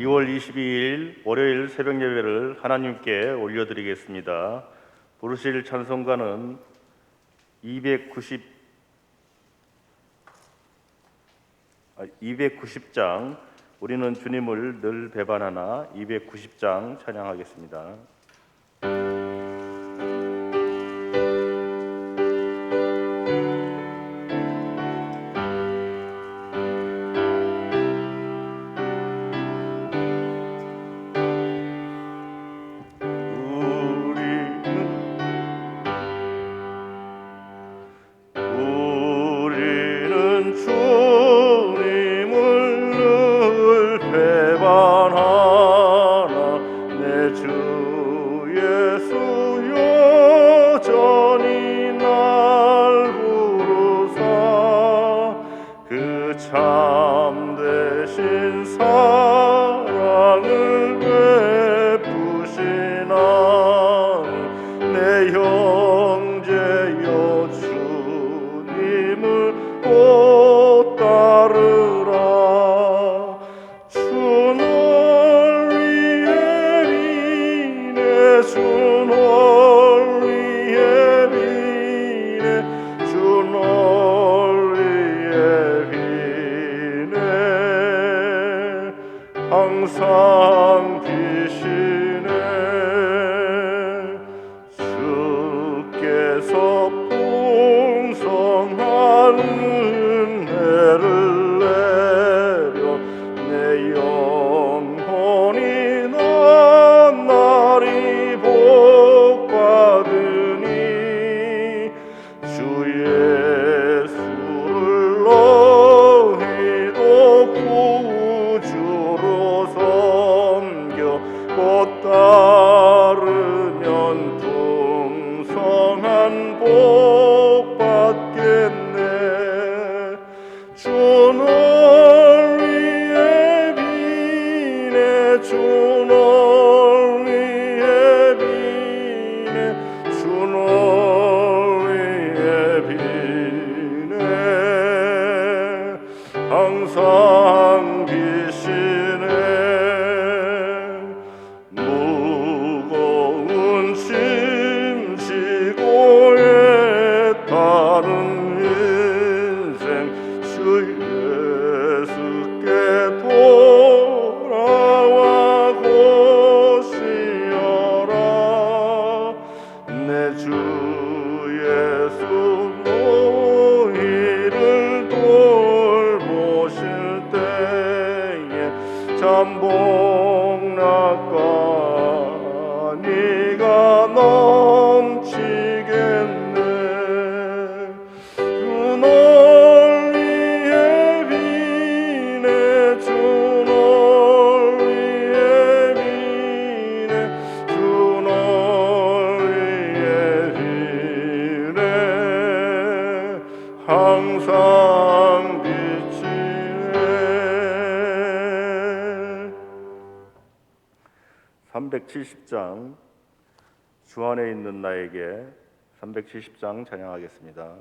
2월 22일 월요일 새벽 예배를 하나님께 올려드리겠습니다. 부르실 찬송가는 290장 우리는 주님을 늘 배반하나 290장 찬양하겠습니다. 참되신 사랑을 베푸시나니 내 형제여 주님을 꼭 따르라. 주 널리에 비네 주 널리에 비네 주 널리에 비네 항상 비시네. 주께서 풍성한 은혜를 내려 내 영혼이 낱낱이 복받으니 주 예수를 너희도 구주로 섬겨 곧 따르면 풍성한 복 받겠네. 주 널리에 비네 주 널리에 비네 주 널리에 비네 항상 비시네. 무거운 짐 지고 애타는 인생 주 예수께 돌아와 고시어라. 내 주 예수 너희를 돌보실 때에 잠복락과 네가 넘치겠네. 주 널리에 비네 주 널리에 비네 주 널리에 비네 항상 비치네. 370장 주 안에 있는 나에게 370장 찬양하겠습니다.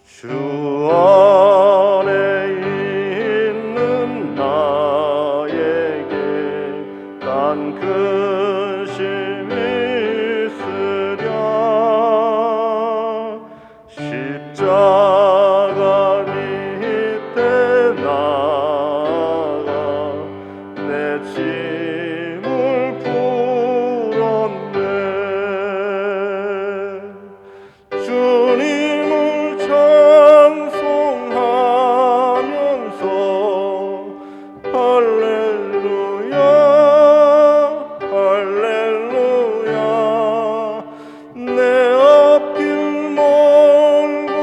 주 안에 있는 나에게 난 근심이 있으랴. 십자가 밑에 나가 내 짐을 풀었네. 주님을 찬송하면서 할렐루야 할렐루야 내 앞길 멀고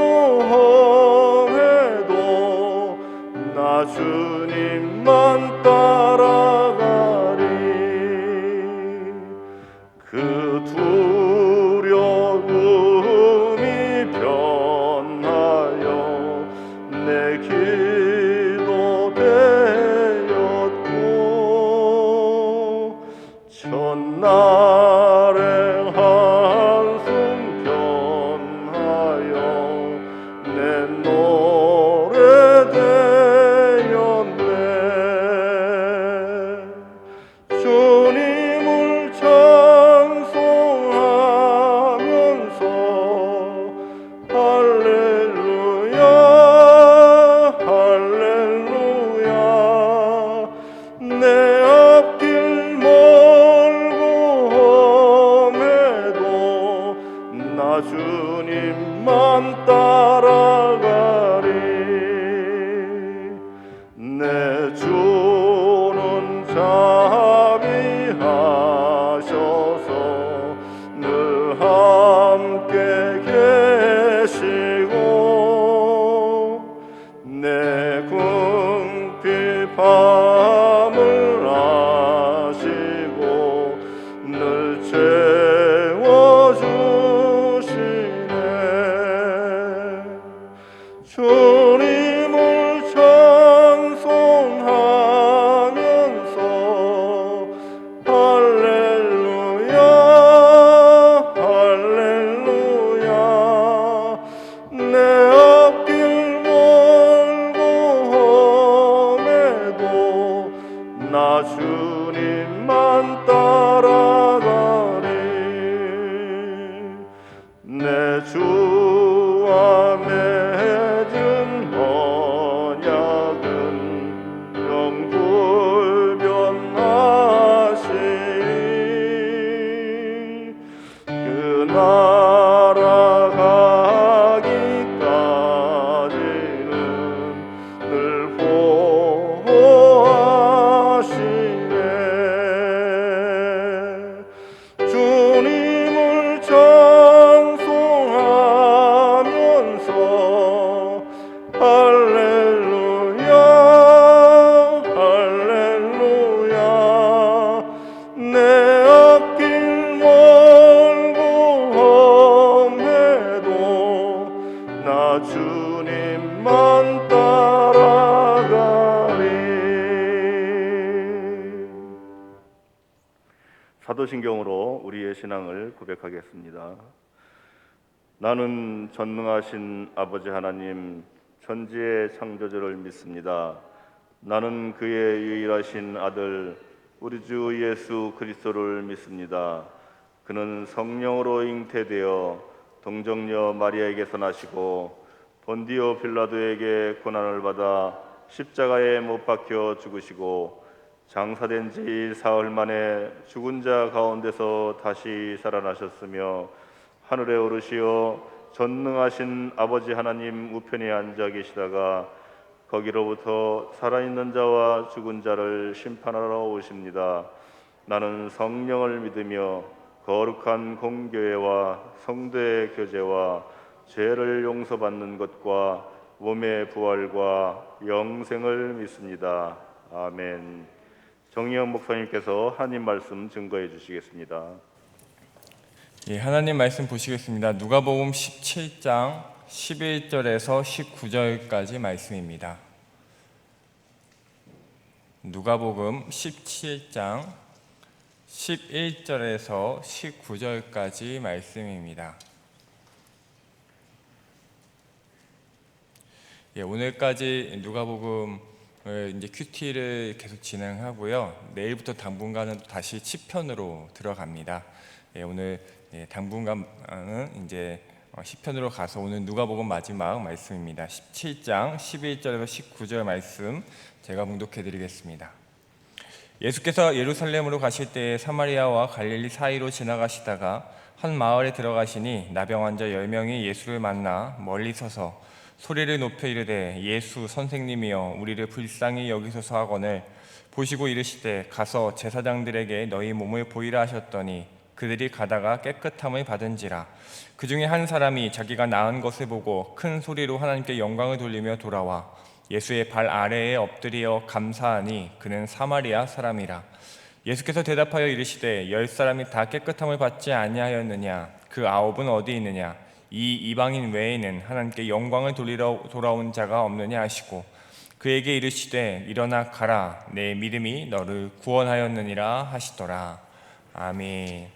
할렐루야 할렐루야 내 앞길 멀고 험해도 나 주님만 따라가리 내 주는 자비하셔서 늘 함께 계시고 내 궁핍함을 아시고 늘 채워주시네 주님을 찬송하면서 할렐루야 할렐루야 내 앞길 멀고 험해도 나 주님만 따라가리 내 주와 맺은 언약은 영불변하시니 그 나라 가기까지는 늘 보호하시네 주님을 찬송하면서 할렐루야 할렐루야 내 앞길 멀고 험해도 나 주님만 따라가리 사도신경으로 우리의 신앙을 고백하겠습니다. 나는 전능하신 아버지 하나님 천지의 창조주를 믿습니다. 나는 그의 유일하신 아들 우리 주 예수 그리스도를 믿습니다. 그는 성령으로 잉태되어 동정녀 마리아에게서 나시고 본디오 빌라도에게 고난을 받아 십자가에 못 박혀 죽으시고 장사된 지 사흘 만에 죽은 자 가운데서 다시 살아나셨으며 하늘에 오르시어 전능하신 아버지 하나님 우편에 앉아 계시다가 거기로부터 살아있는 자와 죽은 자를 심판하러 오십니다. 나는 성령을 믿으며 거룩한 공교회와 성도의 교제와 죄를 용서받는 것과 몸의 부활과 영생을 믿습니다. 아멘. 정의영 목사님께서 하나님 말씀 증거해 주시겠습니다. 예, 하나님 말씀 보시겠습니다. 누가복음 17장 11절에서 19절까지 말씀입니다. 누가복음 17장 11절에서 19절까지 말씀입니다. 예, 오늘까지 누가복음 이제 큐티를 계속 진행하고요. 내일부터 당분간은 다시 시편으로 들어갑니다. 예, 오늘 당분간은 이제 시편으로 가서 오늘 누가복음 마지막 말씀입니다. 17장 11절에서 19절 말씀 제가 봉독해 드리겠습니다. 예수께서 예루살렘으로 가실 때에 사마리아와 갈릴리 사이로 지나가시다가 한 마을에 들어가시니 나병 환자 10명이 예수를 만나 멀리 서서 소리를 높여 이르되 예수 선생님이여 우리를 불쌍히 여기소서 하거늘 보시고 이르시되 가서 제사장들에게 너희 몸을 보이라 하셨더니 그들이 가다가 깨끗함을 받은지라. 그 중에 한 사람이 자기가 나은 것을 보고 큰 소리로 하나님께 영광을 돌리며 돌아와 예수의 발 아래에 엎드려 감사하니 그는 사마리아 사람이라. 예수께서 대답하여 이르시되 10사람이 다 깨끗함을 받지 아니하였느냐? 그 9은 어디 있느냐? 이 이방인 외에는 하나님께 영광을 돌리러 돌아온 자가 없느냐 하시고 그에게 이르시되 일어나 가라 내 믿음이 너를 구원하였느니라 하시더라. 아멘.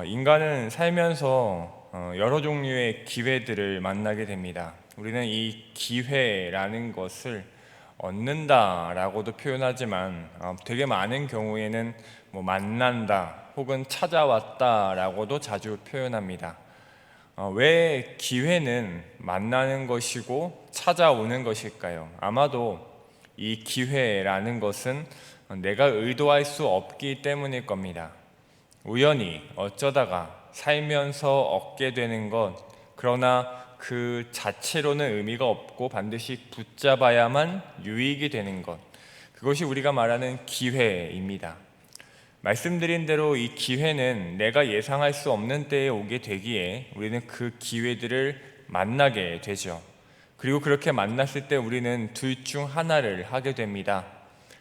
인간은 살면서 여러 종류의 기회들을 만나게 됩니다. 우리는 이 기회라는 것을 얻는다라고도 표현하지만 되게 많은 경우에는 만난다 혹은 찾아왔다라고도 자주 표현합니다. 왜 기회는 만나는 것이고 찾아오는 것일까요? 아마도 이 기회라는 것은 내가 의도할 수 없기 때문일 겁니다. 우연히 어쩌다가 살면서 얻게 되는 것, 그러나 그 자체로는 의미가 없고 반드시 붙잡아야만 유익이 되는 것, 그것이 우리가 말하는 기회입니다. 말씀드린 대로 이 기회는 내가 예상할 수 없는 때에 오게 되기에 우리는 그 기회들을 만나게 되죠. 그리고 그렇게 만났을 때 우리는 둘 중 하나를 하게 됩니다.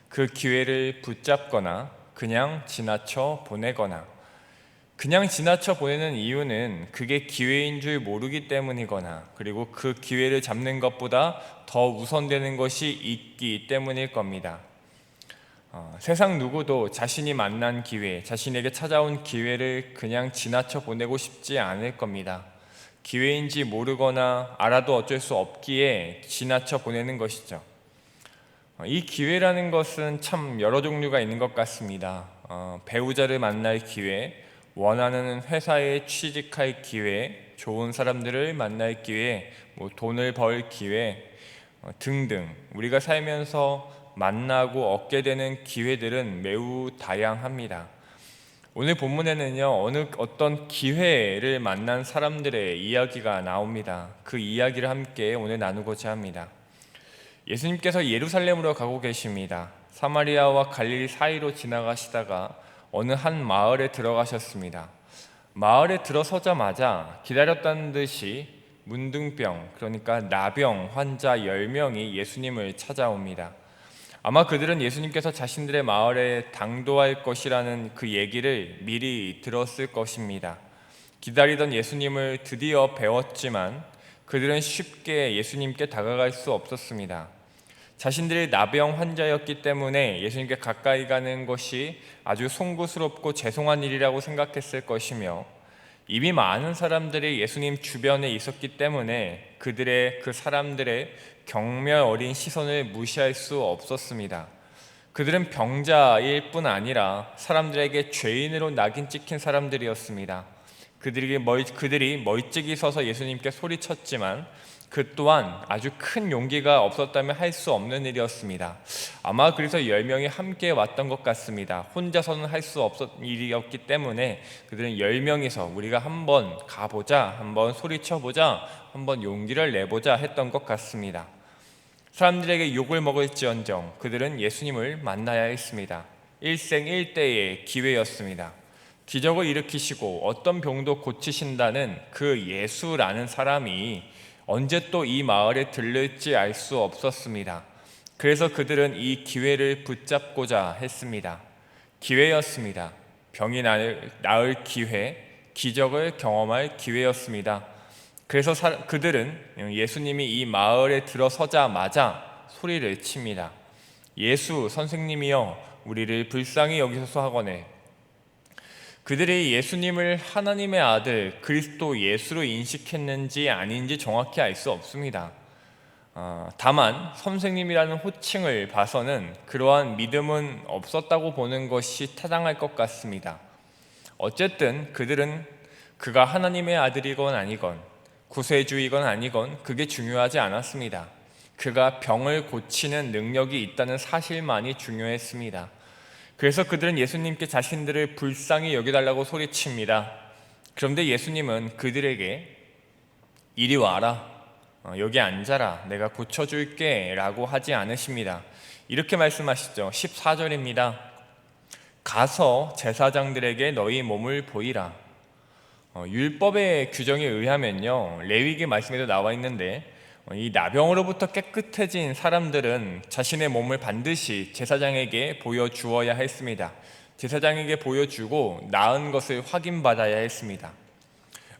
그 기회를 붙잡거나 그냥 지나쳐 보내거나, 그냥 지나쳐 보내는 이유는 그게 기회인 줄 모르기 때문이거나, 그리고 그 기회를 잡는 것보다 더 우선되는 것이 있기 때문일 겁니다. 세상 누구도 자신이 만난 기회, 자신에게 찾아온 기회를 그냥 지나쳐 보내고 싶지 않을 겁니다. 기회인지 모르거나 알아도 어쩔 수 없기에 지나쳐 보내는 것이죠. 이 기회라는 것은 참 여러 종류가 있는 것 같습니다. 배우자를 만날 기회, 원하는 회사에 취직할 기회, 좋은 사람들을 만날 기회, 돈을 벌 기회 등등, 우리가 살면서 만나고 얻게 되는 기회들은 매우 다양합니다. 오늘 본문에는요, 어떤 기회를 만난 사람들의 이야기가 나옵니다. 그 이야기를 함께 오늘 나누고자 합니다. 예수님께서 예루살렘으로 가고 계십니다. 사마리아와 갈릴리 사이로 지나가시다가 어느 한 마을에 들어가셨습니다. 마을에 들어서자마자 기다렸다는 듯이 문둥병, 그러니까 나병 환자 10명이 예수님을 찾아옵니다. 아마 그들은 예수님께서 자신들의 마을에 당도할 것이라는 그 얘기를 미리 들었을 것입니다. 기다리던 예수님을 드디어 배웠지만 그들은 쉽게 예수님께 다가갈 수 없었습니다. 자신들이 나병 환자였기 때문에 예수님께 가까이 가는 것이 아주 송구스럽고 죄송한 일이라고 생각했을 것이며, 이미 많은 사람들이 예수님 주변에 있었기 때문에 그 사람들의 경멸 어린 시선을 무시할 수 없었습니다. 그들은 병자일 뿐 아니라 사람들에게 죄인으로 낙인 찍힌 사람들이었습니다. 그들이 멀찍이 서서 예수님께 소리쳤지만 그 또한 아주 큰 용기가 없었다면 할 수 없는 일이었습니다. 아마 그래서 10명이 함께 왔던 것 같습니다. 혼자서는 할 수 없었던 일이었기 때문에 그들은 10명이서 우리가 한번 가보자, 한번 소리쳐보자, 한번 용기를 내보자 했던 것 같습니다. 사람들에게 욕을 먹을지언정 그들은 예수님을 만나야 했습니다. 일생일대의 기회였습니다. 기적을 일으키시고 어떤 병도 고치신다는 그 예수라는 사람이 언제 또 이 마을에 들를지 알 수 없었습니다. 그래서 그들은 이 기회를 붙잡고자 했습니다. 기회였습니다. 병이 나을 기회, 기적을 경험할 기회였습니다. 그래서 그들은 예수님이 이 마을에 들어서자마자 소리를 칩니다. 예수 선생님이여, 우리를 불쌍히 여기소서 하거늘. 그들이 예수님을 하나님의 아들 그리스도 예수로 인식했는지 아닌지 정확히 알 수 없습니다. 다만 선생님이라는 호칭을 봐서는 그러한 믿음은 없었다고 보는 것이 타당할 것 같습니다. 어쨌든 그들은 그가 하나님의 아들이건 아니건, 구세주이건 아니건 그게 중요하지 않았습니다. 그가 병을 고치는 능력이 있다는 사실만이 중요했습니다. 그래서 그들은 예수님께 자신들을 불쌍히 여겨달라고 소리칩니다. 그런데 예수님은 그들에게 이리 와라, 여기 앉아라, 내가 고쳐줄게 라고 하지 않으십니다. 이렇게 말씀하시죠. 14절입니다. 가서 제사장들에게 너희 몸을 보이라. 율법의 규정에 의하면요, 레위기 말씀에도 나와 있는데 이 나병으로부터 깨끗해진 사람들은 자신의 몸을 반드시 제사장에게 보여주어야 했습니다. 제사장에게 보여주고 나은 것을 확인받아야 했습니다.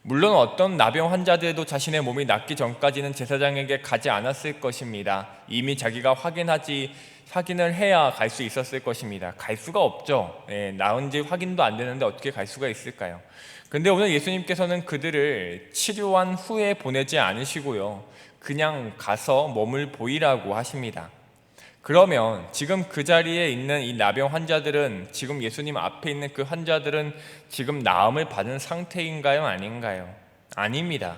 물론 어떤 나병 환자들도 자신의 몸이 낫기 전까지는 제사장에게 가지 않았을 것입니다. 이미 자기가 확인을 해야 갈 수 있었을 것입니다. 갈 수가 없죠. 나은지 확인도 안 되는데 어떻게 갈 수가 있을까요? 그런데 오늘 예수님께서는 그들을 치료한 후에 보내지 않으시고요, 그냥 가서 몸을 보이라고 하십니다. 그러면 지금 그 자리에 있는 이 나병 환자들은, 지금 예수님 앞에 있는 그 환자들은 지금 나음을 받은 상태인가요? 아닌가요? 아닙니다.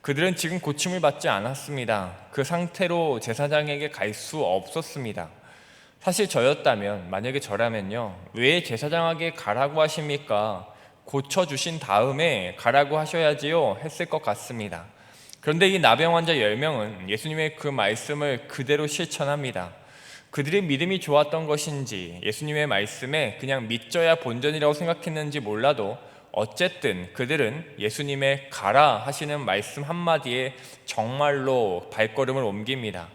그들은 지금 고침을 받지 않았습니다. 그 상태로 제사장에게 갈 수 없었습니다. 사실 저였다면, 만약에 저라면요, 왜 제사장에게 가라고 하십니까? 고쳐주신 다음에 가라고 하셔야지요 했을 것 같습니다. 그런데 이 나병 환자 10명은 예수님의 그 말씀을 그대로 실천합니다. 그들의 믿음이 좋았던 것인지 예수님의 말씀에 그냥 믿져야 본전이라고 생각했는지 몰라도 어쨌든 그들은 예수님의 가라 하시는 말씀 한마디에 정말로 발걸음을 옮깁니다.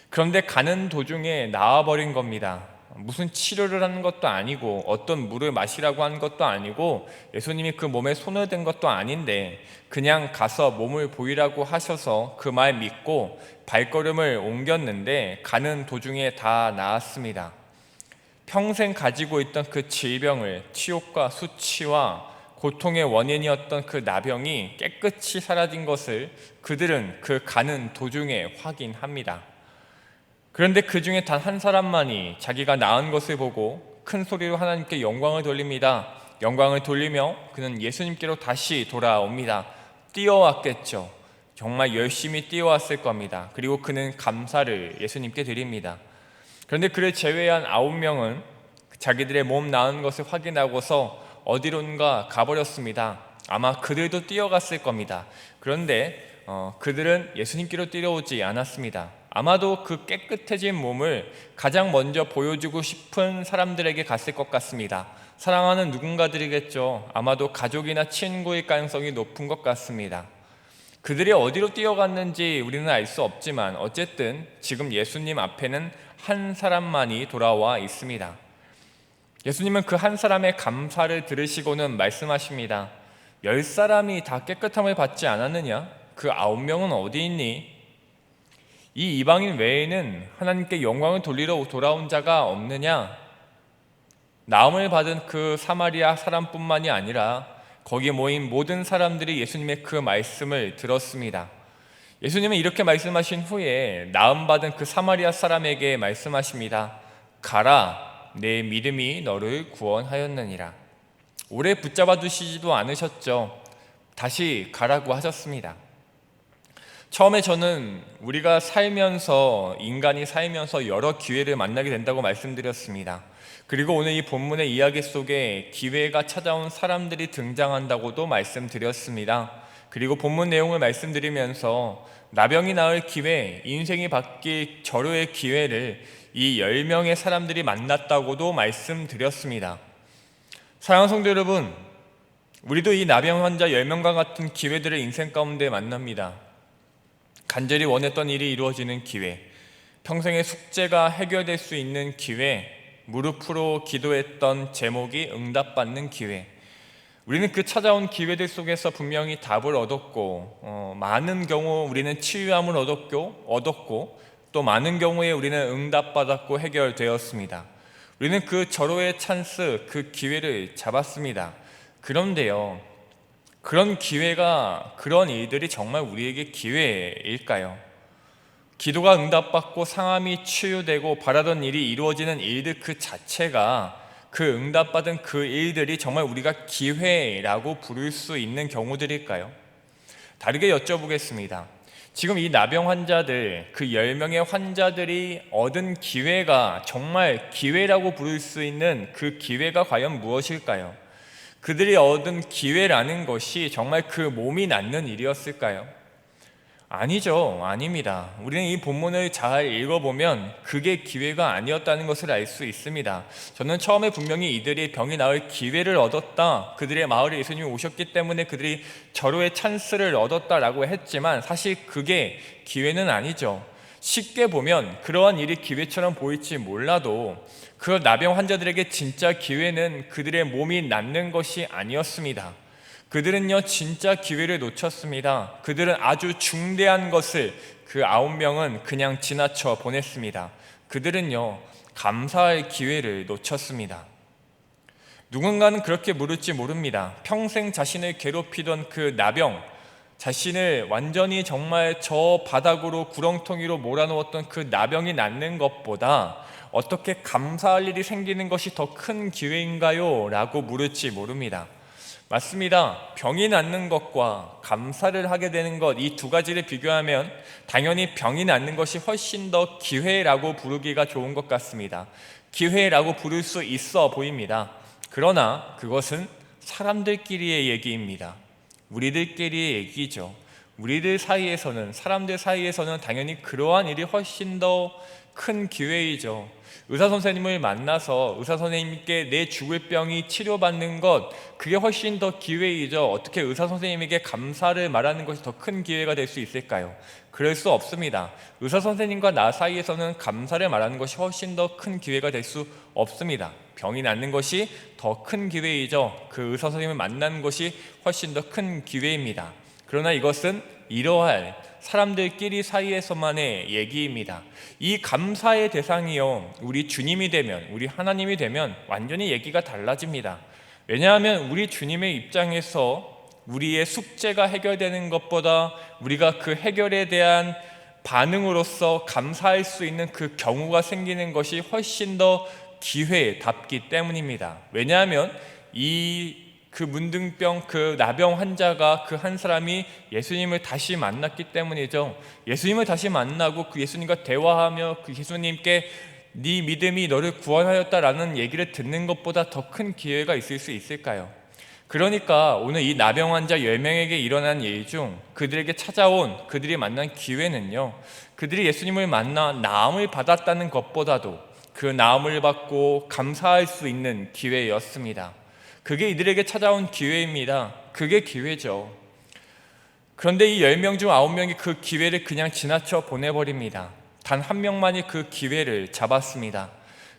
그런데 가는 도중에 나와버린 겁니다. 무슨 치료를 하는 것도 아니고 어떤 물을 마시라고 한 것도 아니고 예수님이 그 몸에 손을 댄 것도 아닌데 그냥 가서 몸을 보이라고 하셔서 그 말 믿고 발걸음을 옮겼는데 가는 도중에 다 나았습니다. 평생 가지고 있던 그 질병을, 치욕과 수치와 고통의 원인이었던 그 나병이 깨끗이 사라진 것을 그들은 그 가는 도중에 확인합니다. 그런데 그 중에 단 한 사람만이 자기가 나은 것을 보고 큰 소리로 하나님께 영광을 돌립니다. 영광을 돌리며 그는 예수님께로 다시 돌아옵니다. 뛰어왔겠죠. 정말 열심히 뛰어왔을 겁니다. 그리고 그는 감사를 예수님께 드립니다. 그런데 그를 제외한 9명은 자기들의 몸 나은 것을 확인하고서 어디론가 가버렸습니다. 아마 그들도 뛰어갔을 겁니다. 그런데 그들은 예수님께로 뛰어오지 않았습니다. 아마도 그 깨끗해진 몸을 가장 먼저 보여주고 싶은 사람들에게 갔을 것 같습니다. 사랑하는 누군가들이겠죠. 아마도 가족이나 친구일 가능성이 높은 것 같습니다. 그들이 어디로 뛰어갔는지 우리는 알 수 없지만 어쨌든 지금 예수님 앞에는 한 사람만이 돌아와 있습니다. 예수님은 그 한 사람의 감사를 들으시고는 말씀하십니다. 10사람이 다 깨끗함을 받지 않았느냐? 그 9명은 어디 있니? 이 이방인 외에는 하나님께 영광을 돌리러 돌아온 자가 없느냐? 나음을 받은 그 사마리아 사람뿐만이 아니라 거기 모인 모든 사람들이 예수님의 그 말씀을 들었습니다. 예수님은 이렇게 말씀하신 후에 나음 받은 그 사마리아 사람에게 말씀하십니다. 가라, 내 믿음이 너를 구원하였느니라. 오래 붙잡아 두시지도 않으셨죠. 다시 가라고 하셨습니다. 처음에 저는 우리가 살면서, 인간이 살면서 여러 기회를 만나게 된다고 말씀드렸습니다. 그리고 오늘 이 본문의 이야기 속에 기회가 찾아온 사람들이 등장한다고도 말씀드렸습니다. 그리고 본문 내용을 말씀드리면서 나병이 나을 기회, 인생이 바뀔 절호의 기회를 이 10명의 사람들이 만났다고도 말씀드렸습니다. 사랑하는 성도 여러분, 우리도 이 나병 환자 10명과 같은 기회들을 인생 가운데 만납니다. 간절히 원했던 일이 이루어지는 기회, 평생의 숙제가 해결될 수 있는 기회, 무릎으로 기도했던 제목이 응답받는 기회. 우리는 그 찾아온 기회들 속에서 분명히 답을 얻었고 많은 경우 우리는 치유함을 얻었고 또 많은 경우에 우리는 응답받았고 해결되었습니다. 우리는 그 절호의 찬스, 그 기회를 잡았습니다. 그런데요, 그런 기회가, 그런 일들이 정말 우리에게 기회일까요? 기도가 응답받고 상함이 치유되고 바라던 일이 이루어지는 일들 그 자체가, 그 응답받은 그 일들이 정말 우리가 기회라고 부를 수 있는 경우들일까요? 다르게 여쭤보겠습니다. 지금 이 나병 환자들, 그 10명의 환자들이 얻은 기회가 정말 기회라고 부를 수 있는 그 기회가 과연 무엇일까요? 그들이 얻은 기회라는 것이 정말 그 몸이 낫는 일이었을까요? 아니죠. 아닙니다. 우리는 이 본문을 잘 읽어보면 그게 기회가 아니었다는 것을 알 수 있습니다. 저는 처음에 분명히 이들이 병이 나을 기회를 얻었다, 그들의 마을에 예수님이 오셨기 때문에 그들이 절호의 찬스를 얻었다라고 했지만 사실 그게 기회는 아니죠. 쉽게 보면 그러한 일이 기회처럼 보일지 몰라도 그 나병 환자들에게 진짜 기회는 그들의 몸이 낫는 것이 아니었습니다. 그들은요, 진짜 기회를 놓쳤습니다. 그들은 아주 중대한 것을 그 9명은 그냥 지나쳐 보냈습니다. 그들은요, 감사할 기회를 놓쳤습니다. 누군가는 그렇게 물을지 모릅니다. 평생 자신을 괴롭히던 그 나병, 자신을 완전히 정말 저 바닥으로 구렁텅이로 몰아넣었던 그 나병이 낫는 것보다 어떻게 감사할 일이 생기는 것이 더 큰 기회인가요? 라고 물을지 모릅니다. 맞습니다. 병이 낫는 것과 감사를 하게 되는 것, 이 두 가지를 비교하면 당연히 병이 낫는 것이 훨씬 더 기회라고 부르기가 좋은 것 같습니다. 기회라고 부를 수 있어 보입니다. 그러나 그것은 사람들끼리의 얘기입니다. 우리들끼리의 얘기죠. 우리들 사이에서는, 사람들 사이에서는 당연히 그러한 일이 훨씬 더 큰 기회이죠. 의사 선생님을 만나서 의사 선생님께 내 죽을 병이 치료받는 것, 그게 훨씬 더 기회이죠. 어떻게 의사 선생님에게 감사를 말하는 것이 더 큰 기회가 될 수 있을까요? 그럴 수 없습니다. 의사 선생님과 나 사이에서는 감사를 말하는 것이 훨씬 더 큰 기회가 될 수 없습니다. 병이 낫는 것이 더 큰 기회이죠. 그 의사 선생님을 만나는 것이 훨씬 더 큰 기회입니다. 그러나 이것은 이러할 사람들끼리 사이에서만의 얘기입니다. 이 감사의 대상이요, 우리 주님이 되면, 우리 하나님이 되면 완전히 얘기가 달라집니다. 왜냐하면 우리 주님의 입장에서 우리의 숙제가 해결되는 것보다 우리가 그 해결에 대한 반응으로서 감사할 수 있는 그 경우가 생기는 것이 훨씬 더 기회답기 때문입니다. 왜냐하면 그 문둥병, 그 나병 환자가 그 한 사람이 예수님을 다시 만났기 때문이죠. 예수님을 다시 만나고 그 예수님과 대화하며 그 예수님께 네 믿음이 너를 구원하였다라는 얘기를 듣는 것보다 더 큰 기회가 있을 수 있을까요? 그러니까 오늘 이 나병 환자 10명에게 일어난 일 중 그들에게 찾아온, 그들이 만난 기회는요, 그들이 예수님을 만나 나음을 받았다는 것보다도 그 나음을 받고 감사할 수 있는 기회였습니다. 그게 이들에게 찾아온 기회입니다. 그게 기회죠. 그런데 이 10명 중 9명이 그 기회를 그냥 지나쳐 보내버립니다. 단 한 명만이 그 기회를 잡았습니다.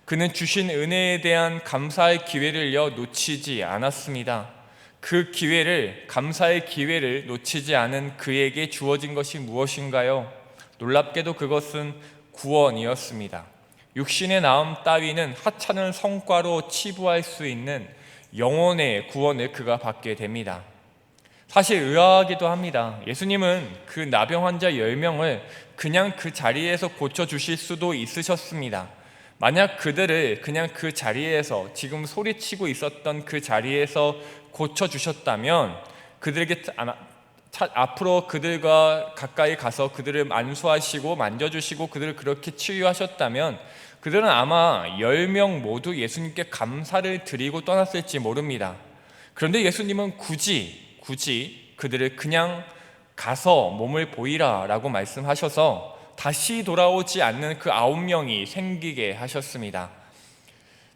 그는 주신 은혜에 대한 감사의 기회를요, 놓치지 않았습니다. 그 기회를, 감사의 기회를 놓치지 않은 그에게 주어진 것이 무엇인가요? 놀랍게도 그것은 구원이었습니다. 육신의 나음 따위는 하찮은 성과로 치부할 수 있는 영혼의 구원을 그가 받게 됩니다. 사실 의아하기도 합니다. 예수님은 그 나병 환자 10명을 그냥 그 자리에서 고쳐주실 수도 있으셨습니다. 만약 그들을 그냥 그 자리에서, 지금 소리치고 있었던 그 자리에서 고쳐주셨다면, 그들에게 앞으로 그들과 가까이 가서 그들을 안수하시고 만져주시고 그들을 그렇게 치유하셨다면 그들은 아마 10명 모두 예수님께 감사를 드리고 떠났을지 모릅니다. 그런데 예수님은 굳이 그들을 그냥 가서 몸을 보이라 라고 말씀하셔서 다시 돌아오지 않는 그 9명이 생기게 하셨습니다.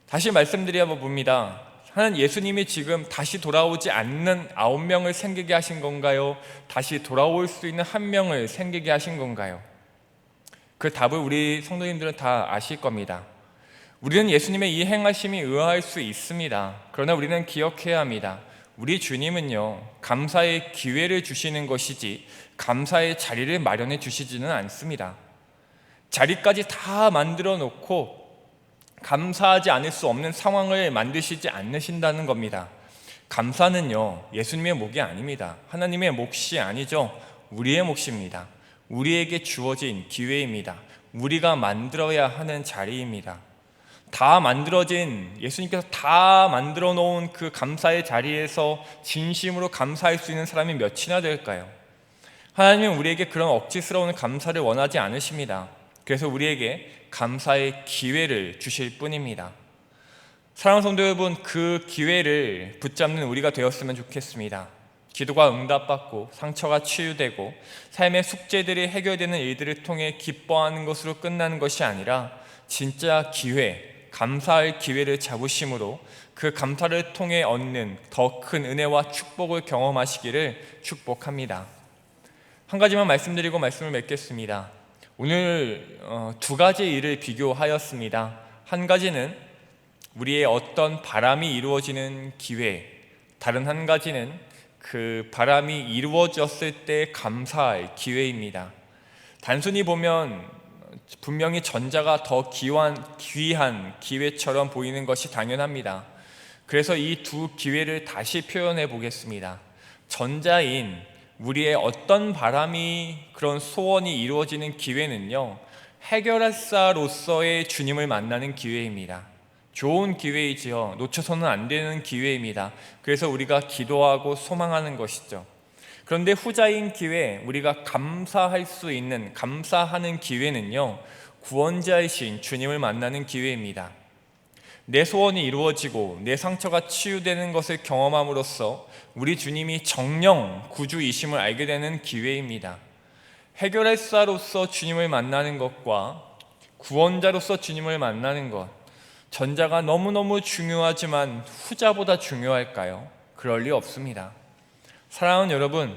다시 말씀드려 봅니다. 하나님, 예수님이 지금 다시 돌아오지 않는 9명을 생기게 하신 건가요? 다시 돌아올 수 있는 1명을 생기게 하신 건가요? 그 답을 우리 성도님들은 다 아실 겁니다. 우리는 예수님의 이 행하심이 의아할 수 있습니다. 그러나 우리는 기억해야 합니다. 우리 주님은요, 감사의 기회를 주시는 것이지 감사의 자리를 마련해 주시지는 않습니다. 자리까지 다 만들어 놓고 감사하지 않을 수 없는 상황을 만드시지 않으신다는 겁니다. 감사는요, 예수님의 몫이 아닙니다. 하나님의 몫이 아니죠. 우리의 몫입니다. 우리에게 주어진 기회입니다. 우리가 만들어야 하는 자리입니다. 다 만들어진, 예수님께서 다 만들어 놓은 그 감사의 자리에서 진심으로 감사할 수 있는 사람이 몇이나 될까요? 하나님은 우리에게 그런 억지스러운 감사를 원하지 않으십니다. 그래서 우리에게 감사의 기회를 주실 뿐입니다. 사랑하는 성도 여러분, 그 기회를 붙잡는 우리가 되었으면 좋겠습니다. 기도가 응답받고 상처가 치유되고 삶의 숙제들이 해결되는 일들을 통해 기뻐하는 것으로 끝나는 것이 아니라 진짜 기회, 감사할 기회를 잡으심으로 그 감사를 통해 얻는 더 큰 은혜와 축복을 경험하시기를 축복합니다. 한 가지만 말씀드리고 말씀을 맺겠습니다. 오늘 두 가지 일을 비교하였습니다. 한 가지는 우리의 어떤 바람이 이루어지는 기회, 다른 한 가지는 그 바람이 이루어졌을 때 감사할 기회입니다. 단순히 보면 분명히 전자가 더 귀한 기회처럼 보이는 것이 당연합니다. 그래서 이 두 기회를 다시 표현해 보겠습니다. 전자인 우리의 어떤 바람이, 그런 소원이 이루어지는 기회는요, 해결할사로서의 주님을 만나는 기회입니다. 좋은 기회이지요. 놓쳐서는 안 되는 기회입니다. 그래서 우리가 기도하고 소망하는 것이죠. 그런데 후자인 기회, 우리가 감사할 수 있는, 감사하는 기회는요, 구원자이신 주님을 만나는 기회입니다. 내 소원이 이루어지고 내 상처가 치유되는 것을 경험함으로써 우리 주님이 정령 구주이심을 알게 되는 기회입니다. 해결할사로서 주님을 만나는 것과 구원자로서 주님을 만나는 것, 전자가 너무너무 중요하지만 후자보다 중요할까요? 그럴 리 없습니다. 사랑하는 여러분,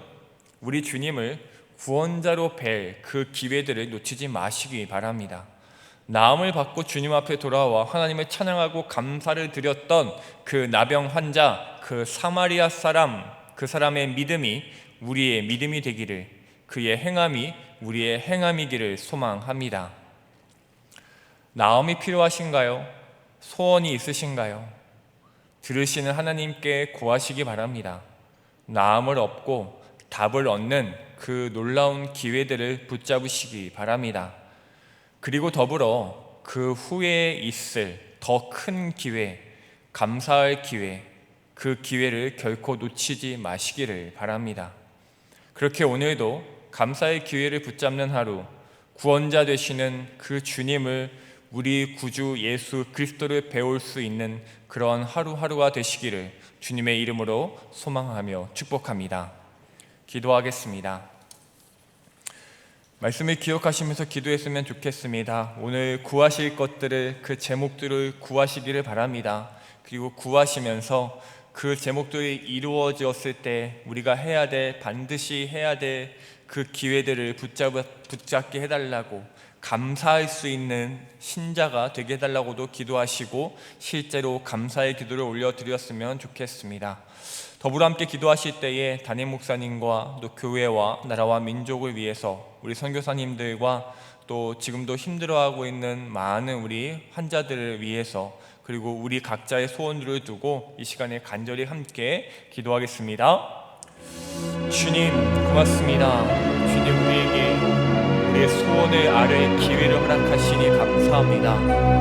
우리 주님을 구원자로 뵐 그 기회들을 놓치지 마시기 바랍니다. 나음을 받고 주님 앞에 돌아와 하나님을 찬양하고 감사를 드렸던 그 나병 환자, 그 사마리아 사람, 그 사람의 믿음이 우리의 믿음이 되기를, 그의 행함이 우리의 행함이기를 소망합니다. 나음이 필요하신가요? 소원이 있으신가요? 들으시는 하나님께 구하시기 바랍니다. 나음을 얻고 답을 얻는 그 놀라운 기회들을 붙잡으시기 바랍니다. 그리고 더불어 그 후에 있을 더 큰 기회, 감사할 기회, 그 기회를 결코 놓치지 마시기를 바랍니다. 그렇게 오늘도 감사의 기회를 붙잡는 하루, 구원자 되시는 그 주님을, 우리 구주 예수 그리스도를 배울 수 있는 그런 하루하루가 되시기를 주님의 이름으로 소망하며 축복합니다. 기도하겠습니다. 말씀을 기억하시면서 기도했으면 좋겠습니다. 오늘 구하실 것들을, 그 제목들을 구하시기를 바랍니다. 그리고 구하시면서 그 제목들이 이루어졌을 때 우리가 해야 될, 반드시 해야 될 그 기회들을 붙잡게 해달라고, 감사할 수 있는 신자가 되게 해달라고도 기도하시고 실제로 감사의 기도를 올려드렸으면 좋겠습니다. 더불어 함께 기도하실 때에 담임 목사님과 또 교회와 나라와 민족을 위해서 우리 선교사님들과 또 지금도 힘들어하고 있는 많은 우리 환자들을 위해서, 그리고 우리 각자의 소원들을 두고 이 시간에 간절히 함께 기도하겠습니다. 주님 고맙습니다. 주님, 우리에게 우리의 소원을 아뢰 기회를 허락하시니 감사합니다.